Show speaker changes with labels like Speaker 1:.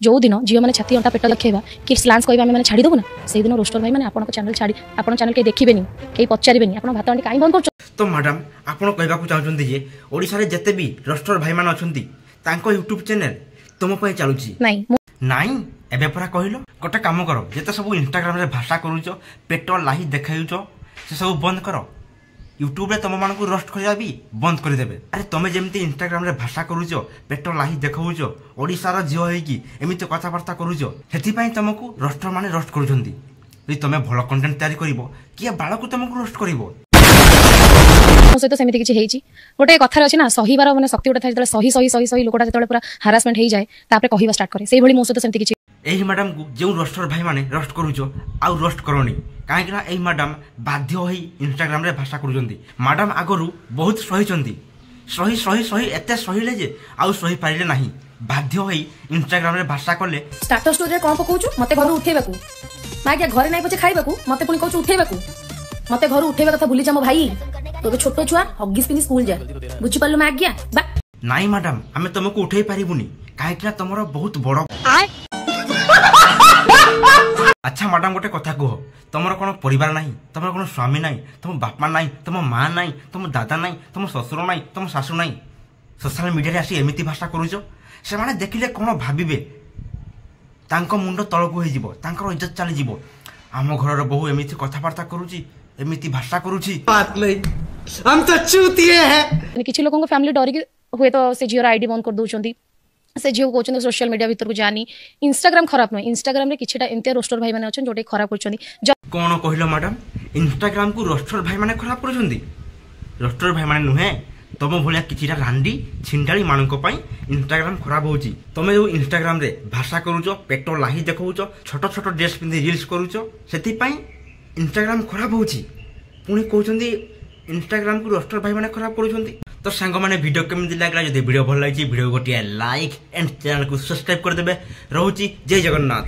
Speaker 1: जो दिन झील मैंने छाती अंटा पेट देखा कि स्लांस कह आम छाड़ी देबू ना से दिन रोस्टर भाई मैंने आपन चैनल छाड़ी आपन चैनल कहीं देखिए कहीं पचारे आप भात हांडी कहीं बंद कर।
Speaker 2: तो मैडम आपन कहवाक चाहते जे ओडिशा रे जते भी रोस्टर भाई मान अछंती तांको यूट्यूब चैनल तुम पे चलुची नाई एबे परा कहलो गोटे काम करो जेते सब इंस्टाग्राम रे भाषा करूचो पेट लाही देखायुचो से सब बंद करो यूट्यूब रे तुम मानकु रोस्ट करया भी बंद कर देबे। अरे तुम जेमती इंस्टाग्राम रे भाषा करूचो पेट लाही देखाउचो ओडिसा रा झियो हेकी एमिति कथा वार्ता करूचो सेति पई तुमको रोस्टर माने रोस्ट करूचंती जे तुमे भलो कंटेंट तयारी करिवो किया बाळकु तुमको रोस्ट करिवो
Speaker 1: मो सहित सेमती किछि हेछि गोटे कथार अछि ना सहीबार माने शक्ति गोटे थाय जतले सही सही सही सही लोकटा जतले पूरा हरासमेंट हेइ जाय तापरे कहिबा स्टार्ट करे सेहि भली मो सहित सेमती किछि
Speaker 2: एही मैडम को जो रोस्टर भाई माने रोस्ट करूचो आ रोस्ट करनी काहे ना एही मैडम बाध्य होई इंस्टाग्राम रे भाषा करूचंती मैडम आगरु बहुत सहीचंती सही सही सही एते सहीले जे आ सही पारिले नाही बाध्य होई इंस्टाग्राम रे भाषा करले
Speaker 1: स्टाटस स्टोरी रे कोन पकोचू मते घर उठेबाकू मागे घरे नै पछे खाइबाकू मते पुनी कहू उठेबाकू मते घर उठेबा कथा भूली जा मो भाई तो छोटो छुआ हगिस पिनी स्कूल जा बुझी पालु मैं आज्ञा बा
Speaker 2: नाही मैडम हमें तुमको उठेई पारिबुनी काहे कि तमरो बहुत बड़ अच्छा मैडम गोटे कथा कह तुम कौन परिवार ना तुम कौन स्वामी ना तुम बापा ना तुम माँ ना तुम दादा ना तुम ससुर ना तुम शाशु ना सोशल मीडिया आसी एमती भाषा करूच से माने देखिले कौन भाविबे तांको मुंड तलकू हो इज्जत चली आम घर बहु एमती कथबार्ता करुची एमती भाषा करुची बात नहीं हम तो चूतिए हैं
Speaker 1: किछि लोगों को फैमिली डरी हुए तो से झीर आईडी बंद कर दउचंती से झील कहते सोशल मीडिया भीतर को जानी इंस्टाग्राम खराब नुह इंस्टाग्राम रे किछटा एंते रोस्टर भाई माने अछन जोटे खराब करछंती
Speaker 2: कोन कहलो मैडम इंस्टाग्राम को रोस्टर भाई माने खराब करछंती रोस्टर भाई माने नुहे तुम भलिया किछटा रांडी छिंडाली मानक पई इंस्टाग्राम खराब होउची तुम जो इंस्टाग्राम रे भाषा करूचो पेट लाही देखौचो छोट छोट ड्रेस पिंदी रील्स करूचो सेति पई इंस्टाग्राम खराब होउची पुणी कहउचंती इंस्टाग्राम को रोस्टर भाई माने खराब करूचंती। तो सांग माने वीडियो केमती लागला जदि वीडियो भल लागी वीडियो गोटे लाइक एंड चैनल को सब्सक्राइब कर देबे। रहउची जय जगन्नाथ।